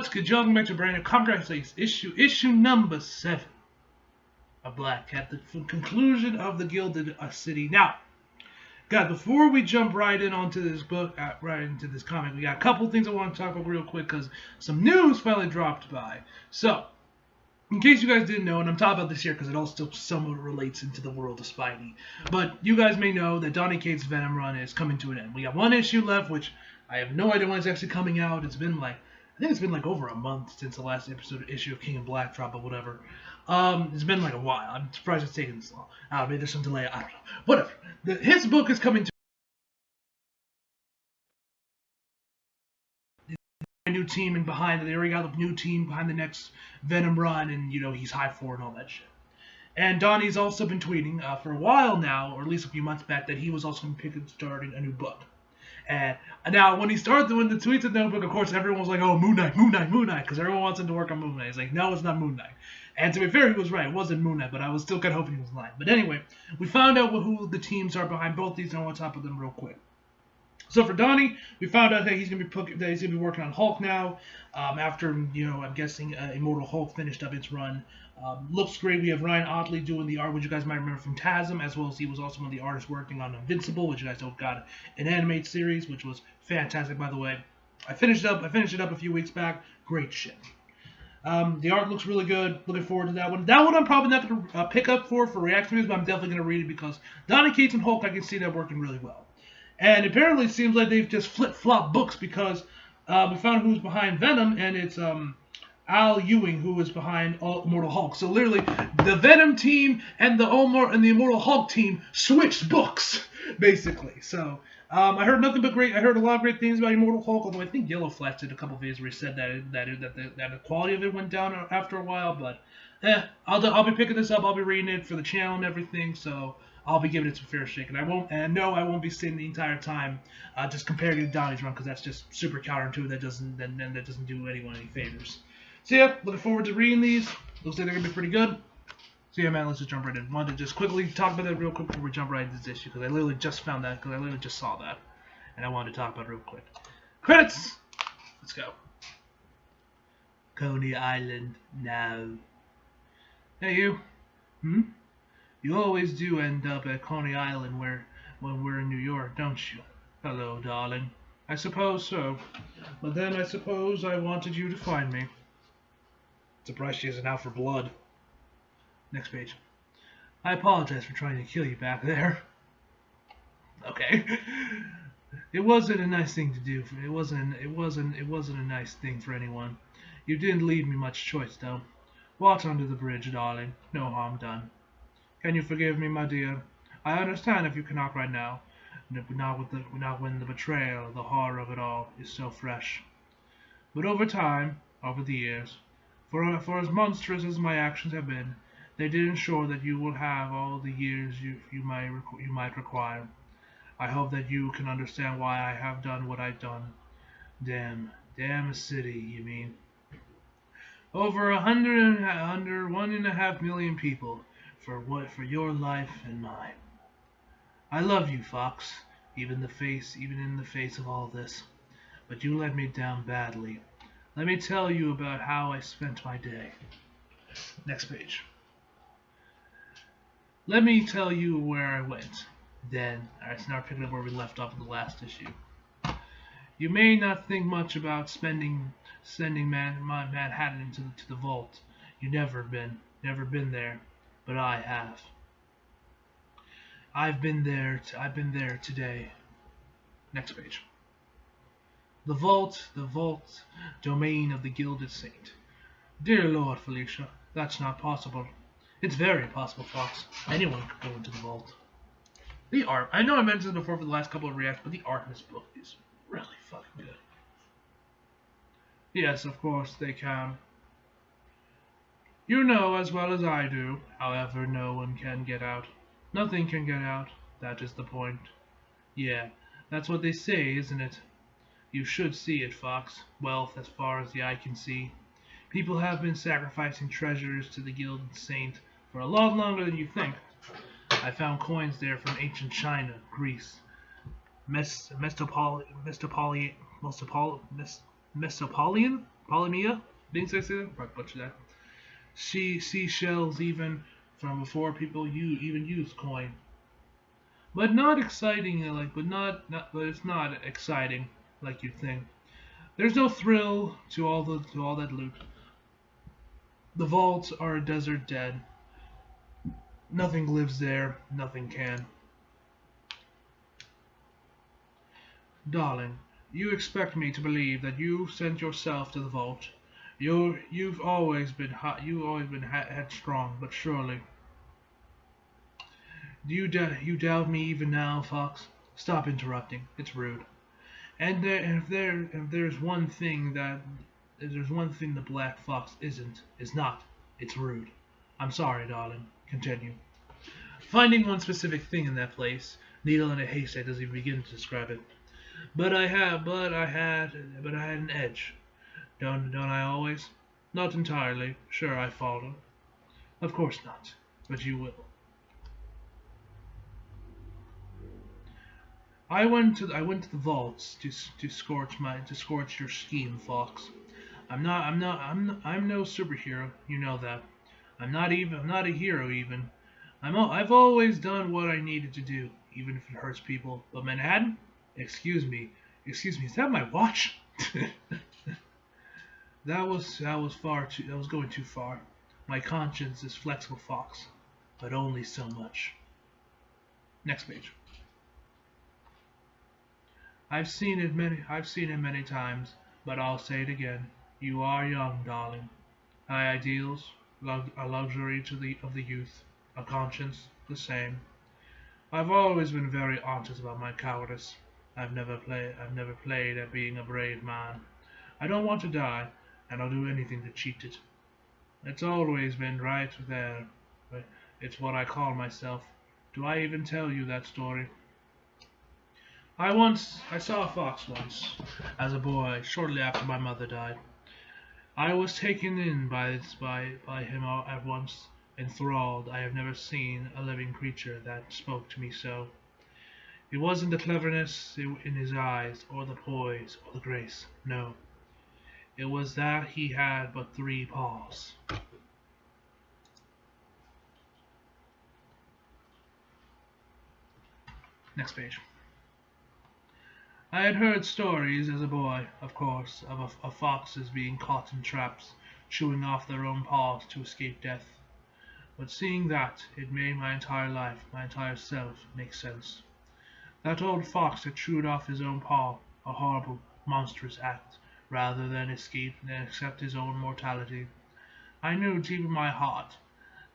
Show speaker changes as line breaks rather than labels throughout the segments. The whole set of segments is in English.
What's good, young Metro Brainer? Congratulations, issue number 7 of Black Cat, the conclusion of the Gilded City. Now, guys, before we jump right in onto this book, right into this comic, we got a couple things I want to talk about real quick because some news finally dropped by. So, in case you guys didn't know, and I'm talking about this here because it all still somewhat relates into the world of Spidey, but you guys may know that Donny Cates' Venom run is coming to an end. We got one issue left, which I have no idea when it's actually coming out. It's been like, I think it's been like over a month since the last issue of King in Black dropped, or whatever. It's been like a while. I'm surprised it's taken this long. Maybe there's some delay. I don't know. Whatever. His book is coming to a new team, and behind they already got a new team behind the next Venom run, and he's high for and all that shit. And Donnie's also been tweeting for a while now, or at least a few months back, that he was also going to pick starting a new book. And now, when he started doing the tweets of the book, of course, everyone was like, "Oh, Moon Knight, Moon Knight, Moon Knight," because everyone wants him to work on Moon Knight. He's like, "No, it's not Moon Knight." And to be fair, he was right. It wasn't Moon Knight, but I was still kind of hoping he was lying. But anyway, we found out who the teams are behind both these, and I want to talk about them real quick. So for Donnie, we found out that he's gonna be working on Hulk now. After I'm guessing Immortal Hulk finished up its run. Looks great. We have Ryan Ottley doing the art, which you guys might remember from TASM, as well as he was also one of the artists working on Invincible, which you guys know got an animated series, which was fantastic, by the way. I finished it up a few weeks back. Great shit. The art looks really good. Looking forward to that one. That one I'm probably not going to pick up for reaction videos, but I'm definitely going to read it because Donny Cates and Hulk, I can see that working really well. And apparently it seems like they've just flip-flopped books because we found who's behind Venom, and it's Al Ewing, who is behind Immortal Hulk. So literally, the Venom team and the Immortal Hulk team switched books, basically. So I heard nothing but great. I heard a lot of great things about Immortal Hulk. Although I think Yellow Flash did a couple of videos where he said that the quality of it went down after a while. But I'll be picking this up. I'll be reading it for the channel and everything. So I'll be giving it some fair shake, and I won't be sitting the entire time just comparing it to Donnie's run because that's just super counterintuitive. That doesn't do anyone any favors. So yeah, looking forward to reading these. Looks like they're gonna be pretty good. So yeah, man, let's just jump right in. Wanted to just quickly talk about that real quick before we jump right into this issue because I literally just found that because I literally just saw that, and I wanted to talk about it real quick. Credits. Let's go. Coney Island now. Hey you. You always do end up at Coney Island when we're in New York, don't you? Hello, darling. I suppose so. But then I suppose I wanted you to find me. Surprised she isn't out for blood. Next page. I apologize for trying to kill you back there. Okay. It wasn't a nice thing to do. It wasn't a nice thing for anyone. You didn't leave me much choice, though. Watch under the bridge, darling. No harm done. Can you forgive me, my dear? I understand if you cannot right now, not when the betrayal, the horror of it all is so fresh. But over time, over the years, for as monstrous as my actions have been, they did ensure that you will have all the years you might require. I hope that you can understand why I have done what I've done. Damn a city, you mean? Over 1.5 million people. For your life and mine. I love you, Fox, even in the face of all this. But you let me down badly. Let me tell you about how I spent my day. Next page. Let me tell you where I went. Then, alright, so now we're picking up where we left off in the last issue. You may not think much about sending Manhattan into the vault. You never been there. But I have. I've been there today. Next page. The vault, domain of the Gilded Saint. Dear Lord, Felicia, that's not possible. It's very possible, Fox. Anyone could go into the vault. The art, I know I mentioned it before for the last couple of reacts, but the art in this book is really fucking good. Yes, of course they can. You know as well as I do, however, no one can get out. Nothing can get out. That is the point. Yeah, that's what they say, isn't it? You should see it, Fox. Wealth as far as the eye can see. People have been sacrificing treasures to the Gilded Saint for a lot longer than you think. I found coins there from ancient China, Greece, Mesopotamian Polymia? Didn't I say that? Right, butcher that. Seashells even from before people even used coin. But not exciting, but it's not exciting like you'd think. There's no thrill to all that loot. The vaults are a desert dead. Nothing lives there, nothing can. Darling, you expect me to believe that you sent yourself to the vault. You've always been headstrong, but surely. Do you doubt me even now, Fox? Stop interrupting. It's rude. And if there's one thing the Black Fox is not, it's rude. I'm sorry, darling. Continue. Finding one specific thing in that place, needle in a haystack doesn't even begin to describe it. But I had an edge. Don't I always? Not entirely. Sure, I follow. Of course not, but you will. I went to the vaults to scorch your scheme, Fox. I'm no superhero. You know that. I'm not a hero even. I've always done what I needed to do, even if it hurts people. But Manhattan? Excuse me, is that my watch? That was going too far. My conscience is flexible, Fox, but only so much. Next page. I've seen it many times, but I'll say it again. You are young, darling. High ideals, a luxury of the youth, a conscience, the same. I've always been very honest about my cowardice. I've never played at being a brave man. I don't want to die, and I'll do anything to cheat it. It's always been right there. But it's what I call myself. Do I even tell you that story? I saw a fox once, as a boy, shortly after my mother died. I was taken in by him at once, enthralled. I have never seen a living creature that spoke to me so. It wasn't the cleverness in his eyes, or the poise, or the grace. No. It was that he had but 3 paws. Next page. I had heard stories as a boy, of course, of foxes being caught in traps, chewing off their own paws to escape death. But seeing that, it made my entire life, my entire self, make sense. That old fox had chewed off his own paw, a horrible, monstrous act, rather than accept his own mortality. I knew deep in my heart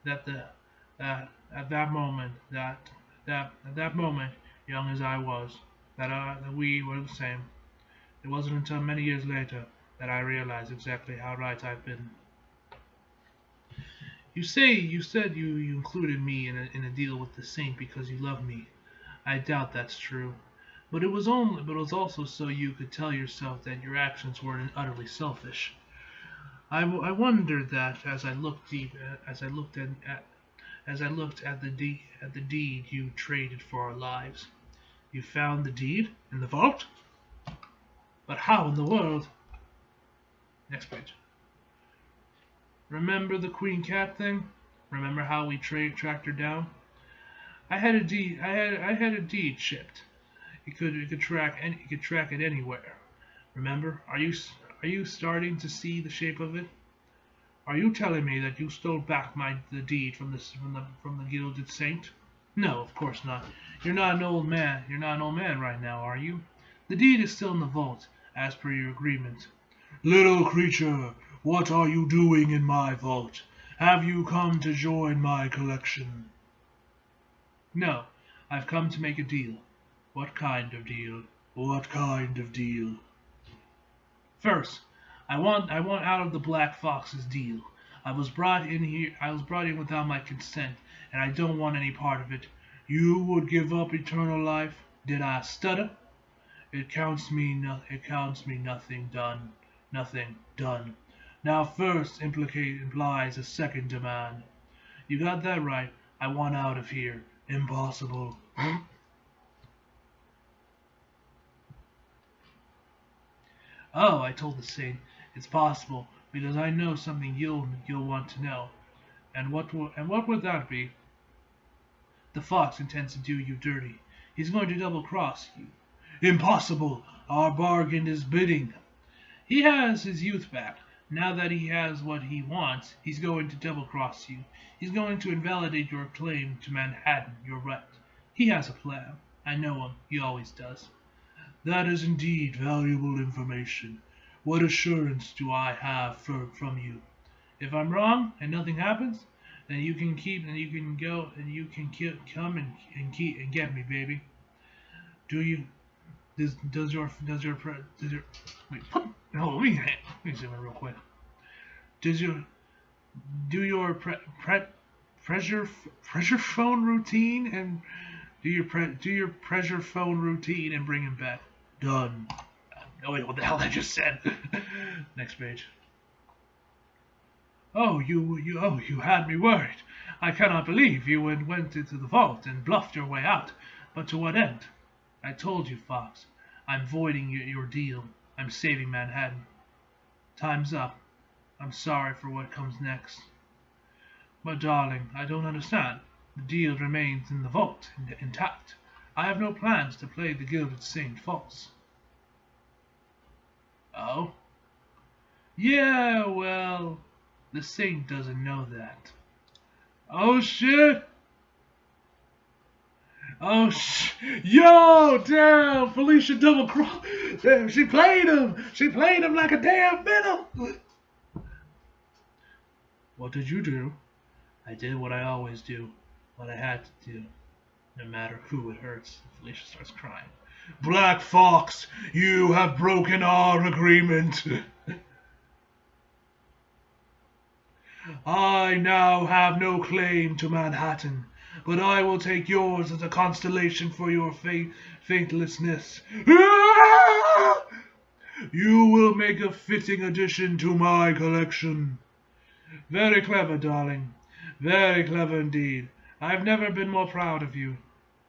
that at that moment, young as I was, that we were the same. It wasn't until many years later that I realized exactly how right I've been. You said you included me in a deal with the Saint because you love me. I doubt that's true. But it was also so you could tell yourself that your actions weren't utterly selfish. I wondered that as I looked at the deed you traded for our lives. You found the deed in the vault? But how in the world? Next page. Remember the Queen Cat thing? Remember how we tracked her down? I had a deed shipped. It could track it anywhere. Remember? Are you starting to see the shape of it? Are you telling me that you stole back the deed from the Gilded Saint? No, of course not. You're not an old man. You're not an old man right now, are you? The deed is still in the vault, as per your agreement. Little creature, what are you doing in my vault? Have you come to join my collection? No, I've come to make a deal. What kind of deal? What kind of deal? First, I want out of the Black Fox's deal. I was brought in without my consent, and I don't want any part of it. You would give up eternal life? Did I stutter? It counts me nothing done. Nothing done. Now first implies a second demand. You got that right. I want out of here. Impossible. Oh, I told the Saint, It's possible, because I know something you'll want to know. And what would that be? The fox intends to do you dirty. He's going to double-cross you. Impossible! Our bargain is bidding. He has his youth back. Now that he has what he wants, he's going to double-cross you. He's going to invalidate your claim to Manhattan, your right. He has a plan. I know him. He always does. That is indeed valuable information. What assurance do I have from you? If I'm wrong and nothing happens, then you can come and get me, baby. Does your wait, no, let me zoom in real quick. Do your pressure phone routine and do your pressure phone routine and bring him back. Done. Oh wait, what the hell I just said? Next page. Oh, you had me worried. I cannot believe you went into the vault and bluffed your way out. But to what end? I told you, Fox. I'm voiding your deal. I'm saving Manhattan. Time's up. I'm sorry for what comes next. But darling, I don't understand. The deal remains in the vault, intact. I have no plans to play the Gilded Saint false. Oh? Yeah, well, the Saint doesn't know that. Oh shit! Oh yo, damn! Felicia double cross. Damn, she played him. She played him like a damn fiddle. What did you do? I did what I always do, what I had to do, no matter who it hurts. Felicia starts crying. Black Fox, you have broken our agreement. I now have no claim to Manhattan, but I will take yours as a constellation for your faithlessness. You will make a fitting addition to my collection. Very clever, darling. Very clever indeed. I've never been more proud of you.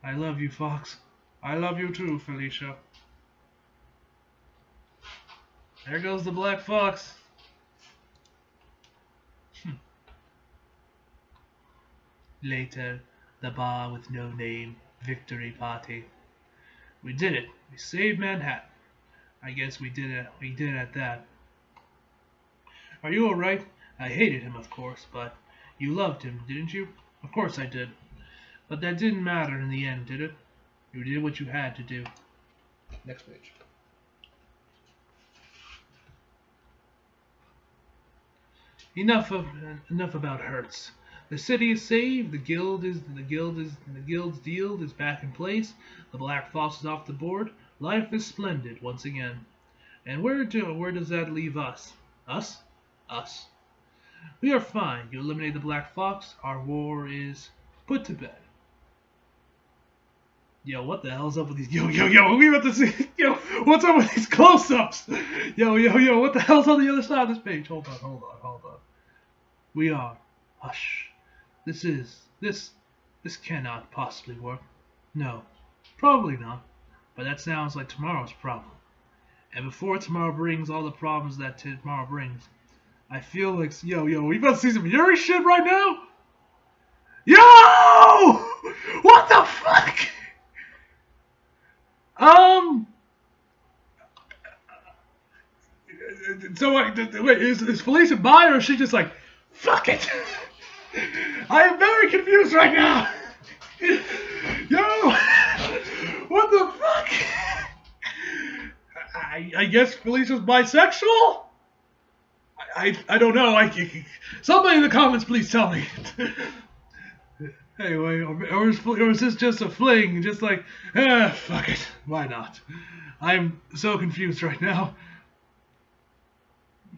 I love you, Fox. I love you too, Felicia. There goes the Black Fox. Later, the bar with no name, victory party. We did it. We saved Manhattan. I guess we did it. We did it at that. Are you alright? I hated him, of course, but you loved him, didn't you? Of course I did. But that didn't matter in the end, did it? You did what you had to do. Next page. Enough about Hertz. The city is saved. The guild's deal is back in place. The Black Fox is off the board. Life is splendid once again. And where does that leave us? Us? Us. We are fine. You eliminate the Black Fox. Our war is put to bed. Yo, what the hell's up with these? Yo, we about to see. Yo, what's up with these close-ups? Yo, what the hell's on the other side of this page? Hold on. We are. Hush. This cannot possibly work. No, probably not. But that sounds like tomorrow's problem. And before tomorrow brings all the problems that tomorrow brings, I feel like, yo, we about to see some Yuri shit right now? Yo! What the fuck? So wait, is Felicia bi, or is she just like, fuck it? I am very confused right now. Yo, what the fuck? I guess Felicia's bisexual? I don't know. Somebody in the comments, please tell me. Anyway, or is this just a fling? Just like, fuck it. Why not? I'm so confused right now.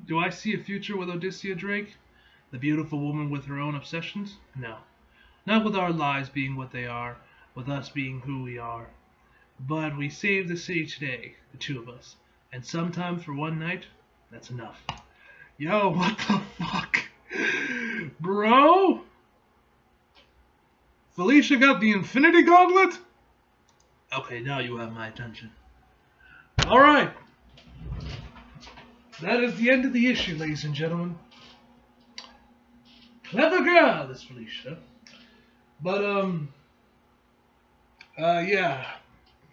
Do I see a future with Odysseia Drake? The beautiful woman with her own obsessions? No. Not with our lives being what they are, with us being who we are. But we saved the city today, the two of us. And sometimes for one night, that's enough. Yo, what the fuck? Bro? Felicia got the Infinity Gauntlet? Okay, now you have my attention. Alright. that is the end of the issue, ladies and gentlemen. Clever girl, this Felicia. But, yeah.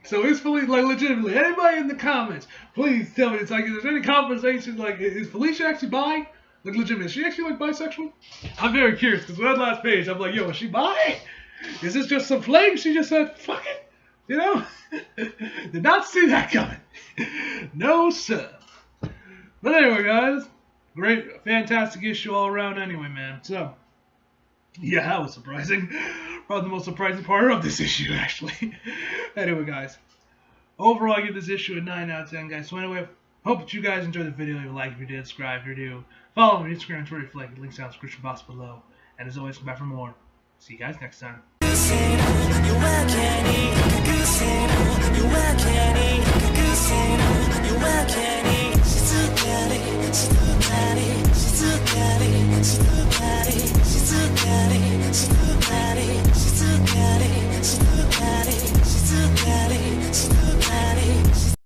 So is Felicia, like, legitimately, anybody in the comments, please tell me, it's like, if there's any conversation, like, is Felicia actually bi? Like, legitimately, is she actually, like, bisexual? I'm very curious, because that last page, I'm like, yo, is she bi? Is this just some flame? She just said, fuck it. You know? Did not see that coming. No, sir. But anyway, guys, great, fantastic issue all around anyway, man. So, yeah, that was surprising. Probably the most surprising part of this issue, actually. Anyway, guys, overall, I give this issue a 9 out of 10, guys. So anyway, hope that you guys enjoyed the video. If you like, if you did, subscribe, if you're new. Follow me on Instagram and Twitter, like, links down in the description box below. And as always, come back for more. See you guys next time.
She's